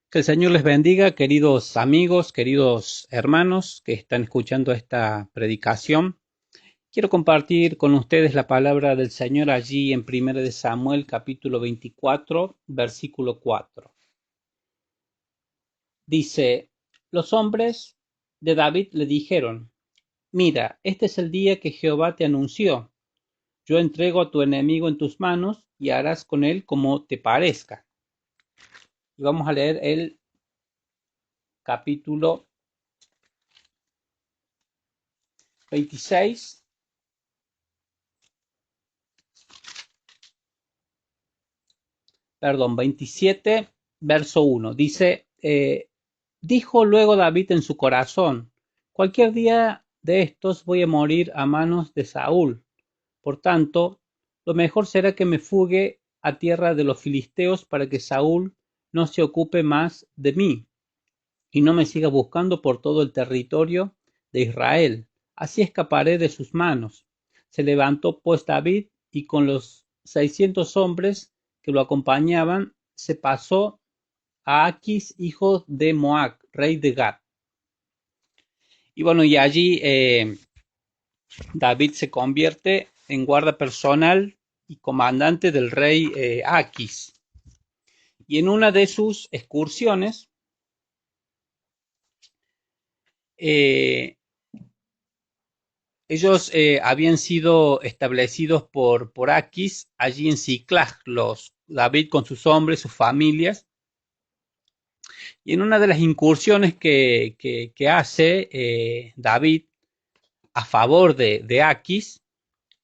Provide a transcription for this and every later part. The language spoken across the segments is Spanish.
Que el Señor les bendiga, queridos amigos, queridos hermanos que están escuchando esta predicación. Quiero compartir con ustedes la palabra del Señor allí en 1 de Samuel, capítulo 24, versículo 4. Dice, los hombres de David le dijeron, mira, este es el día que Jehová te anunció. Yo entrego a tu enemigo en tus manos y harás con él como te parezca. Y vamos a leer el capítulo 26. Perdón, 27, verso 1. Dice, dijo luego David en su corazón, cualquier día de estos voy a morir a manos de Saúl. Por tanto, lo mejor será que me fugue a tierra de los filisteos para que Saúl no se ocupe más de mí y no me siga buscando por todo el territorio de Israel. Así escaparé de sus manos. Se levantó pues David y con los 600 hombres que lo acompañaban se pasó a Aquis, hijo de Moab, rey de Gad. Y bueno, y allí David se convierte en guarda personal y comandante del rey Aquis. Y en una de sus excursiones, eh, ellos habían sido establecidos por Aquis allí en Ciclag, David con sus hombres, sus familias, y en una de las incursiones que hace David a favor de Aquis,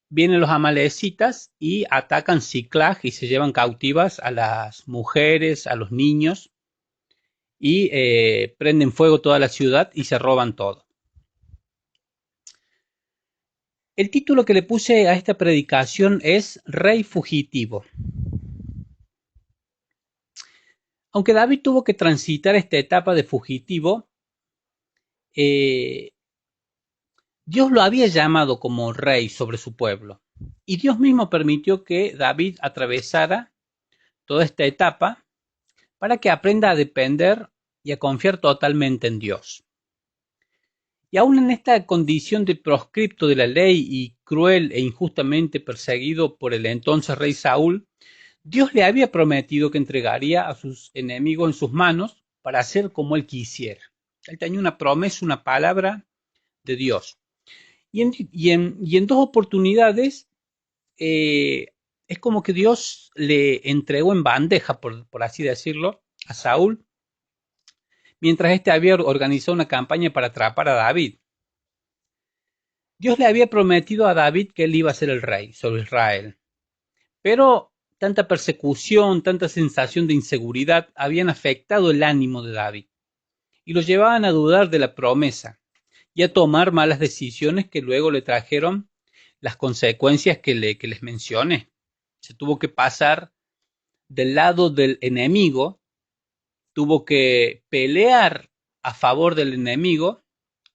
vienen los amalecitas y atacan Ciclag y se llevan cautivas a las mujeres, a los niños, y prenden fuego toda la ciudad y se roban todo. El título que le puse a esta predicación es Rey Fugitivo. Aunque David tuvo que transitar esta etapa de fugitivo, eh, Dios lo había llamado como rey sobre su pueblo. Y Dios mismo permitió que David atravesara toda esta etapa para que aprenda a depender y a confiar totalmente en Dios. Y aún en esta condición de proscripto de la ley y cruel e injustamente perseguido por el entonces rey Saúl, Dios le había prometido que entregaría a sus enemigos en sus manos para hacer como él quisiera. Él tenía una promesa, una palabra de Dios. Y en dos oportunidades es como que Dios le entregó en bandeja, por así decirlo, a Saúl, mientras éste había organizado una campaña para atrapar a David. Dios le había prometido a David que él iba a ser el rey sobre Israel. Pero tanta persecución, tanta sensación de inseguridad habían afectado el ánimo de David y lo llevaban a dudar de la promesa y a tomar malas decisiones que luego le trajeron las consecuencias que les mencioné. Se tuvo que pasar del lado del enemigo, tuvo que pelear a favor del enemigo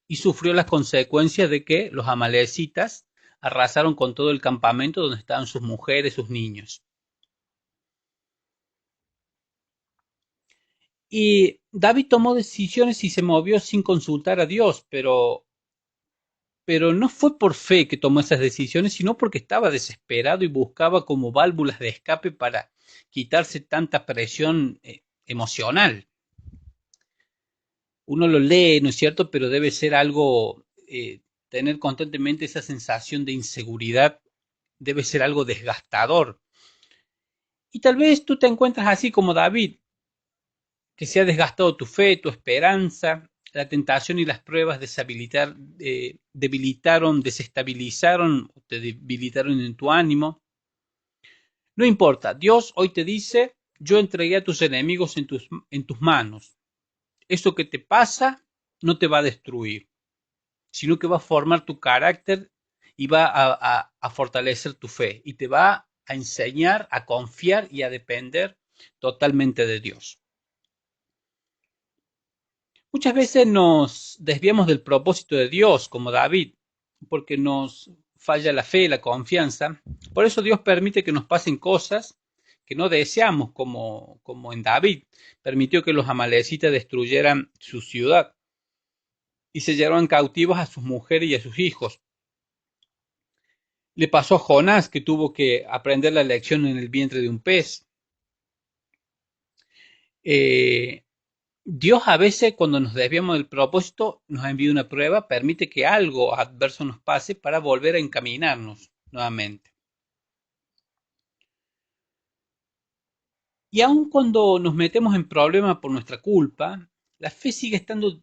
y sufrió las consecuencias de que los amalecitas arrasaron con todo el campamento donde estaban sus mujeres, sus niños. Y David tomó decisiones y se movió sin consultar a Dios, pero no fue por fe que tomó esas decisiones, sino porque estaba desesperado y buscaba como válvulas de escape para quitarse tanta presión emocional. Uno lo lee, ¿no es cierto? Pero debe ser algo, tener constantemente esa sensación de inseguridad, debe ser algo desgastador. Y tal vez tú te encuentras así como David, que se ha desgastado tu fe, tu esperanza, la tentación y las pruebas debilitaron, desestabilizaron, te debilitaron en tu ánimo. No importa, Dios hoy te dice, yo entregué a tus enemigos en tus manos. Eso que te pasa no te va a destruir, sino que va a formar tu carácter y va a fortalecer tu fe y te va a enseñar a confiar y a depender totalmente de Dios. Muchas veces nos desviamos del propósito de Dios, como David, porque nos falla la fe, la confianza. Por eso Dios permite que nos pasen cosas que no deseamos, como en David. Permitió que los amalecitas destruyeran su ciudad y se llevaron cautivos a sus mujeres y a sus hijos. Le pasó a Jonás, que tuvo que aprender la lección en el vientre de un pez. Eh, Dios a veces, cuando nos desviamos del propósito, nos envía una prueba, permite que algo adverso nos pase para volver a encaminarnos nuevamente. Y aun cuando nos metemos en problemas por nuestra culpa, la fe sigue estando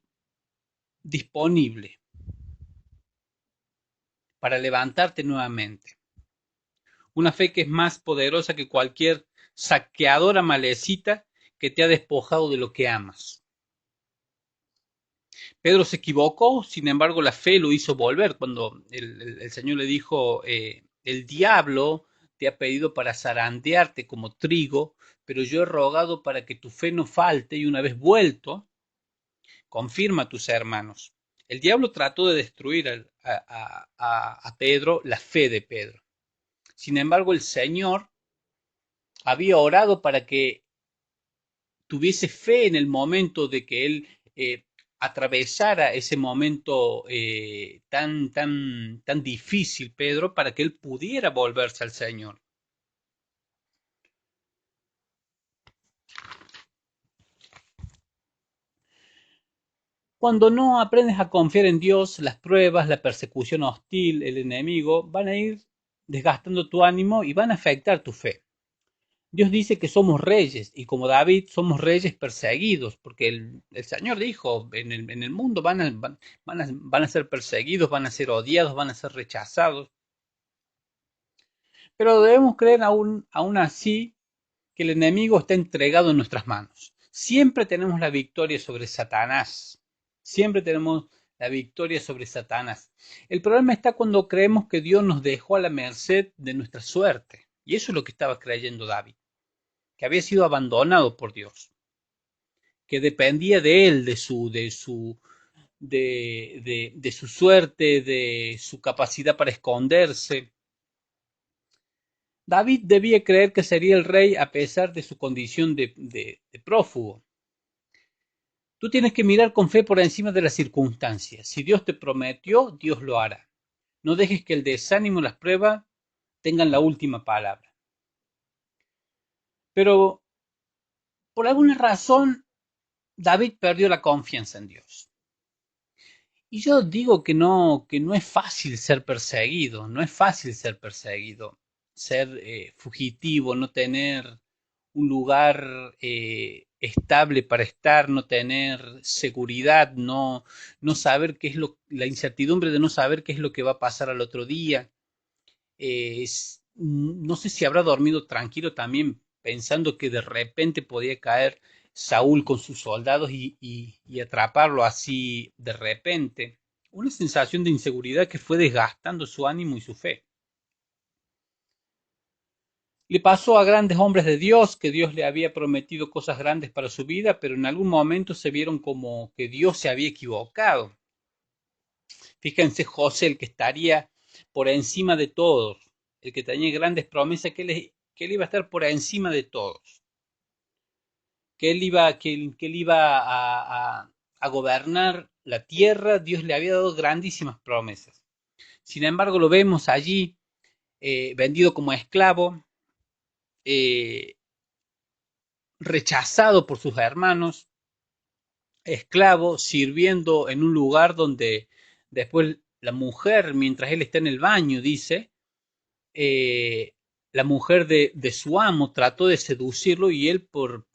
disponible para levantarte nuevamente. Una fe que es más poderosa que cualquier saqueadora malecita que te ha despojado de lo que amas. Pedro se equivocó, sin embargo la fe lo hizo volver cuando el Señor le dijo, el diablo te ha pedido para zarandearte como trigo, pero yo he rogado para que tu fe no falte y una vez vuelto, confirma a tus hermanos. El diablo trató de destruir a Pedro, la fe de Pedro. Sin embargo, el Señor había orado para que tuviese fe en el momento de que él atravesara ese momento tan difícil, Pedro, para que él pudiera volverse al Señor. Cuando no aprendes a confiar en Dios, las pruebas, la persecución hostil, el enemigo, van a ir desgastando tu ánimo y van a afectar tu fe. Dios dice que somos reyes y como David somos reyes perseguidos, porque el Señor dijo, en el mundo van a ser perseguidos, van a ser odiados, van a ser rechazados, pero debemos creer aún así que el enemigo está entregado en nuestras manos. Siempre tenemos la victoria sobre Satanás, siempre tenemos la victoria sobre Satanás. El problema está cuando creemos que Dios nos dejó a la merced de nuestra suerte, y eso es lo que estaba creyendo David, que había sido abandonado por Dios, que dependía de él, de su suerte, de su capacidad para esconderse. David debía creer que sería el rey a pesar de su condición de prófugo. Tú tienes que mirar con fe por encima de las circunstancias. Si Dios te prometió, Dios lo hará. No dejes que el desánimo y las pruebas tengan la última palabra. Pero por alguna razón, David perdió la confianza en Dios. Y yo digo que no es fácil ser perseguido, no es fácil ser perseguido, ser fugitivo, no tener un lugar estable para estar, no tener seguridad, no saber qué es la incertidumbre de no saber qué es lo que va a pasar al otro día. No sé si habrá dormido tranquilo también pensando que de repente podía caer Saúl con sus soldados y atraparlo así de repente. Una sensación de inseguridad que fue desgastando su ánimo y su fe. Le pasó a grandes hombres de Dios que Dios le había prometido cosas grandes para su vida, pero en algún momento se vieron como que Dios se había equivocado. Fíjense José, el que estaría por encima de todos, el que tenía grandes promesas, que él iba a estar por encima de todos, que él iba a gobernar la tierra. Dios le había dado grandísimas promesas. Sin embargo, lo vemos allí vendido como esclavo, eh, rechazado por sus hermanos, esclavo, sirviendo en un lugar donde después la mujer, mientras él está en el baño, dice, eh, la mujer de su amo trató de seducirlo y él por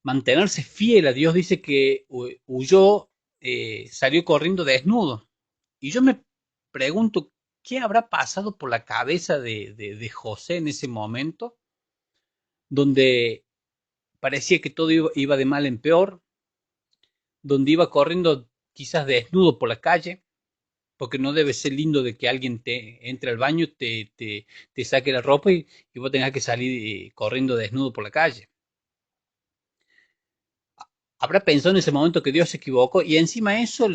mantenerse fiel a Dios dice que huyó, salió corriendo desnudo. Y yo me pregunto, ¿qué habrá pasado por la cabeza de José en ese momento? Donde parecía que todo iba de mal en peor, donde iba corriendo quizás desnudo por la calle, porque no debe ser lindo de que alguien te entre al baño, te saque la ropa y vos tengas que salir corriendo desnudo por la calle. Habrá pensado en ese momento que Dios se equivocó y encima eso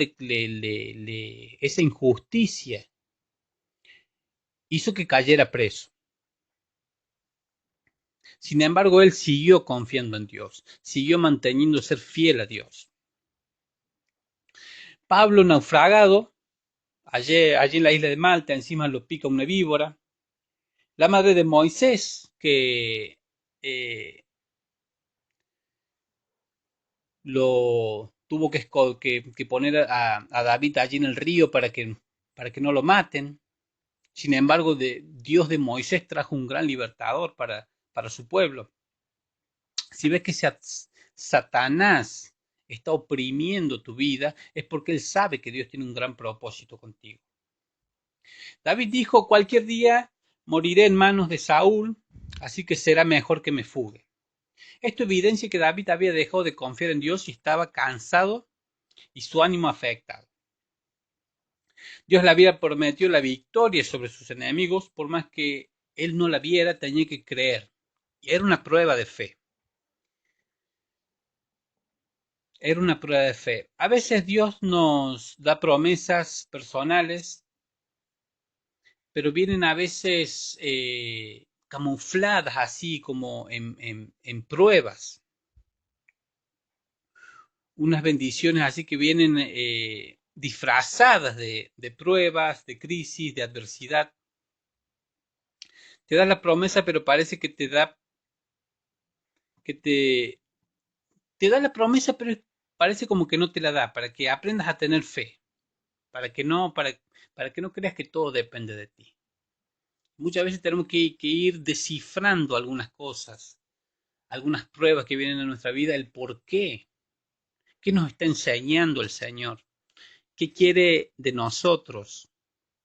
esa injusticia hizo que cayera preso. Sin embargo, él siguió confiando en Dios, siguió manteniendo ser fiel a Dios. Pablo, naufragado, allí en la isla de Malta, encima lo pica una víbora. La madre de Moisés, que lo tuvo que poner a David allí en el río para que no lo maten. Sin embargo, Dios de Moisés trajo un gran libertador para su pueblo. Si ves que Satanás está oprimiendo tu vida, es porque él sabe que Dios tiene un gran propósito contigo. David dijo, cualquier día moriré en manos de Saúl, así que será mejor que me fugue. Esto evidencia que David había dejado de confiar en Dios y estaba cansado y su ánimo afectado. Dios le había prometido la victoria sobre sus enemigos, por más que él no la viera, tenía que creer. Y era una prueba de fe. Era una prueba de fe. A veces Dios nos da promesas personales, pero vienen a veces camufladas así como en pruebas. Unas bendiciones así que vienen disfrazadas de pruebas, de crisis, de adversidad. Te da la promesa, pero parece que que te da la promesa, pero parece como que no te la da, para que aprendas a tener fe, para que no creas que todo depende de ti. Muchas veces tenemos que ir descifrando algunas cosas, algunas pruebas que vienen en nuestra vida, el por qué, qué nos está enseñando el Señor, qué quiere de nosotros,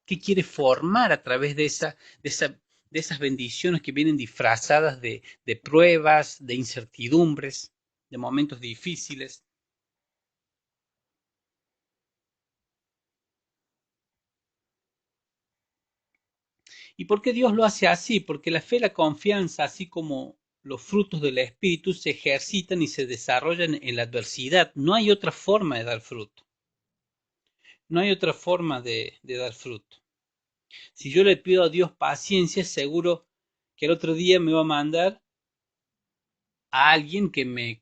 qué quiere formar a través de esas bendiciones que vienen disfrazadas de pruebas, de incertidumbres, de momentos difíciles. ¿Y por qué Dios lo hace así? Porque la fe y la confianza, así como los frutos del Espíritu, se ejercitan y se desarrollan en la adversidad. No hay otra forma de dar fruto. No hay otra forma de dar fruto. Si yo le pido a Dios paciencia, seguro que el otro día me va a mandar a alguien que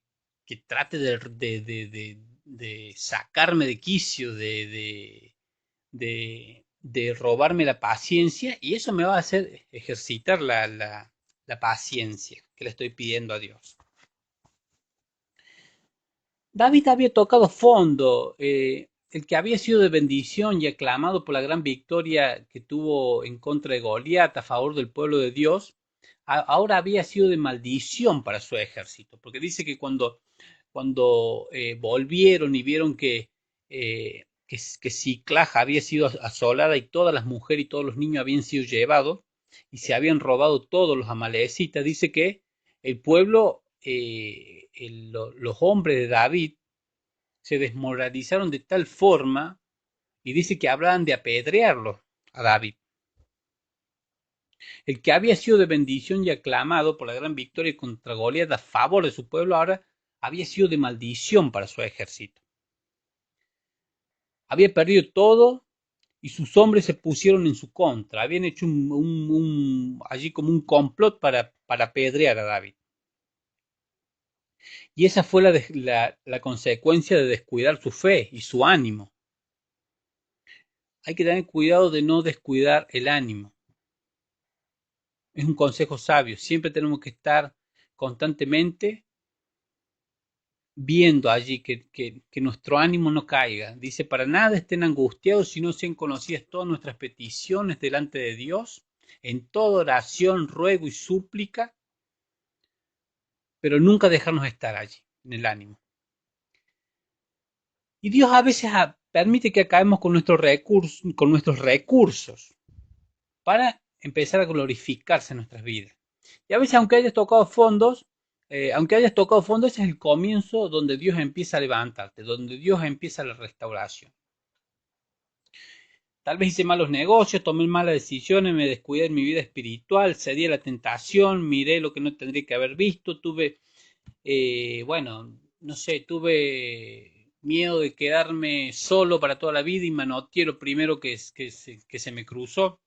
trate de sacarme de quicio, de robarme la paciencia, y eso me va a hacer ejercitar la paciencia que le estoy pidiendo a Dios. David había tocado fondo, el que había sido de bendición y aclamado por la gran victoria que tuvo en contra de Goliat a favor del pueblo de Dios, ahora había sido de maldición para su ejército, porque dice que cuando volvieron y vieron que Siclag había sido asolada y todas las mujeres y todos los niños habían sido llevados y se habían robado todos los amalecitas, dice que el pueblo, los hombres de David se desmoralizaron de tal forma y dice que hablaban de apedrearlo a David. El que había sido de bendición y aclamado por la gran victoria contra Goliat a favor de su pueblo, ahora había sido de maldición para su ejército. Había perdido todo y sus hombres se pusieron en su contra. Habían hecho allí como un complot para apedrear a David. Y esa fue la consecuencia de descuidar su fe y su ánimo. Hay que tener cuidado de no descuidar el ánimo. Es un consejo sabio. Siempre tenemos que estar constantemente viendo allí que nuestro ánimo no caiga. Dice, para nada estén angustiados si no sean conocidas todas nuestras peticiones delante de Dios, en toda oración, ruego y súplica, pero nunca dejarnos estar allí, en el ánimo. Y Dios a veces permite que acabemos con nuestros recursos para empezar a glorificarse en nuestras vidas. Y a veces, aunque hayas tocado fondo, ese es el comienzo donde Dios empieza a levantarte, donde Dios empieza la restauración. Tal vez hice malos negocios, tomé malas decisiones, me descuidé en mi vida espiritual, cedí a la tentación, miré lo que no tendría que haber visto, bueno, no sé, tuve miedo de quedarme solo para toda la vida y manoteé lo primero que se me cruzó.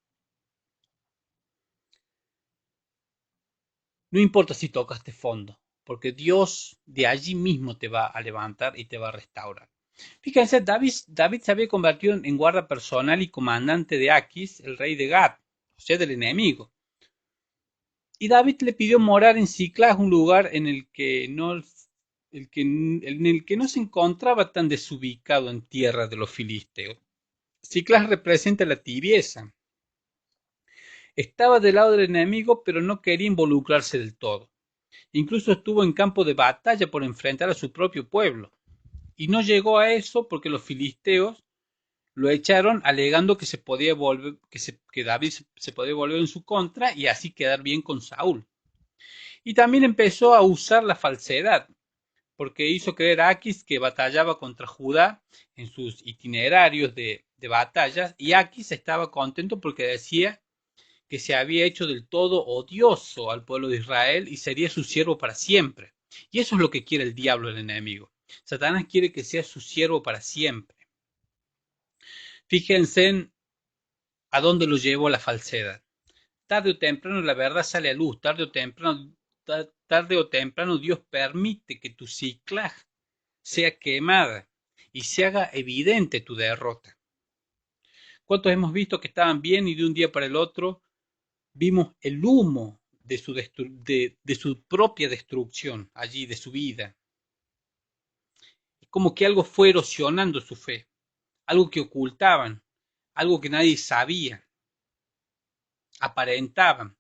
No importa si tocaste fondo, porque Dios de allí mismo te va a levantar y te va a restaurar. Fíjense, David se había convertido en guarda personal y comandante de Aquis, el rey de Gat, o sea, del enemigo. Y David le pidió morar en Siclag, un lugar en el que no se encontraba tan desubicado en tierra de los filisteos. Siclag representa la tibieza. Estaba del lado del enemigo, pero no quería involucrarse del todo. Incluso estuvo en campo de batalla por enfrentar a su propio pueblo. Y no llegó a eso porque los filisteos lo echaron alegando que se podía volver, que David se podía volver en su contra y así quedar bien con Saúl. Y también empezó a usar la falsedad, porque hizo creer a Aquis que batallaba contra Judá en sus itinerarios de batallas, y Aquis estaba contento porque decía que se había hecho del todo odioso al pueblo de Israel y sería su siervo para siempre. Y eso es lo que quiere el diablo, el enemigo. Satanás quiere que sea su siervo para siempre. Fíjense en a dónde lo llevó la falsedad. Tarde o temprano la verdad sale a luz, tarde o temprano Dios permite que tu ciclaje sea quemada y se haga evidente tu derrota. ¿Cuántos hemos visto que estaban bien y de un día para el otro vimos el humo de su propia destrucción allí, de su vida? Es como que algo fue erosionando su fe, algo que ocultaban, algo que nadie sabía, aparentaban.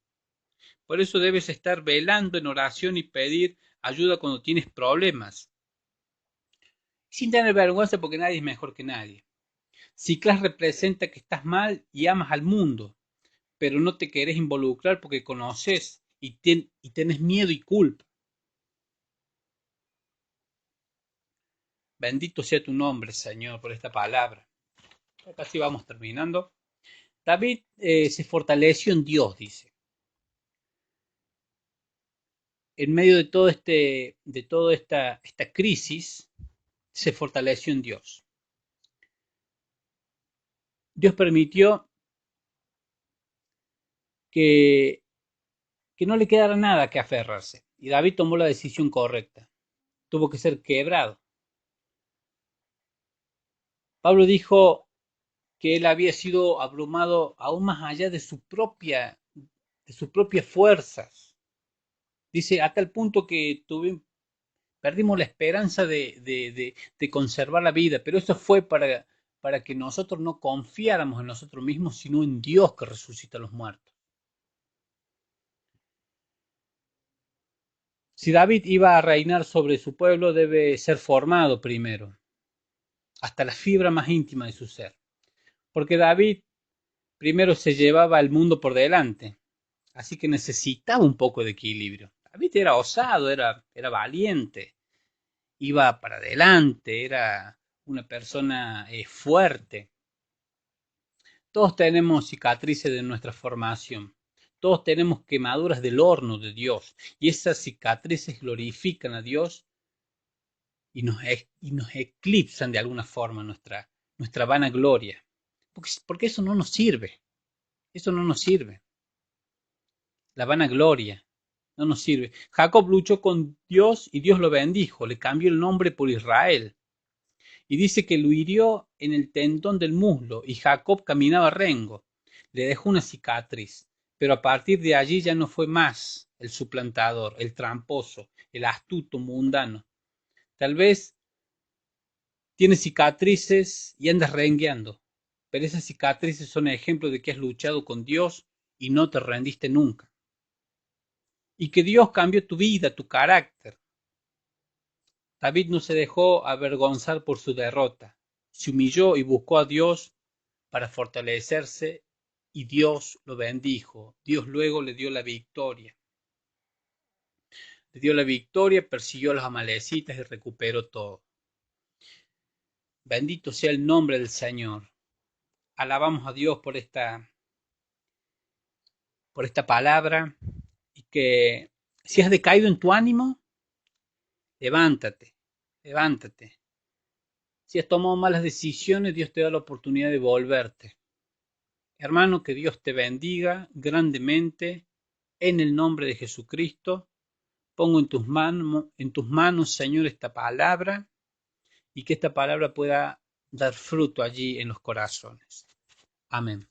Por eso debes estar velando en oración y pedir ayuda cuando tienes problemas, sin tener vergüenza porque nadie es mejor que nadie. Ciclas representa que estás mal y amas al mundo, pero no te querés involucrar porque conoces y tenés miedo y culpa. Bendito sea tu nombre, Señor, por esta palabra. Casi vamos terminando. David se fortaleció en Dios, dice. En medio de toda esta crisis, se fortaleció en Dios. Dios permitió que, que no le quedara nada que aferrarse. Y David tomó la decisión correcta. Tuvo que ser quebrado. Pablo dijo que él había sido abrumado aún más allá de sus propias fuerzas. Dice, a tal punto que perdimos la esperanza de conservar la vida, pero eso fue para que nosotros no confiáramos en nosotros mismos, sino en Dios que resucita a los muertos. Si David iba a reinar sobre su pueblo, debe ser formado primero, hasta la fibra más íntima de su ser. Porque David primero se llevaba el mundo por delante, así que necesitaba un poco de equilibrio. David era osado, era valiente, iba para adelante, era una persona fuerte. Todos tenemos cicatrices de nuestra formación. Todos tenemos quemaduras del horno de Dios. Y esas cicatrices glorifican a Dios y nos eclipsan de alguna forma nuestra vanagloria. Porque eso no nos sirve. Eso no nos sirve. La vanagloria no nos sirve. Jacob luchó con Dios y Dios lo bendijo. Le cambió el nombre por Israel. Y dice que lo hirió en el tendón del muslo y Jacob caminaba rengo. Le dejó una cicatriz. Pero a partir de allí ya no fue más el suplantador, el tramposo, el astuto mundano. Tal vez tienes cicatrices y andas rengueando, pero esas cicatrices son ejemplo de que has luchado con Dios y no te rendiste nunca. Y que Dios cambió tu vida, tu carácter. David no se dejó avergonzar por su derrota. Se humilló y buscó a Dios para fortalecerse y Dios lo bendijo. Dios luego le dio la victoria. Le dio la victoria, persiguió a los amalecitas y recuperó todo. Bendito sea el nombre del Señor. Alabamos a Dios por esta palabra y que si has decaído en tu ánimo, levántate, levántate. Si has tomado malas decisiones, Dios te da la oportunidad de volverte. Hermano, que Dios te bendiga grandemente En el nombre de Jesucristo, pongo en tus manos, Señor, esta palabra y que esta palabra pueda dar fruto allí en los corazones. Amén.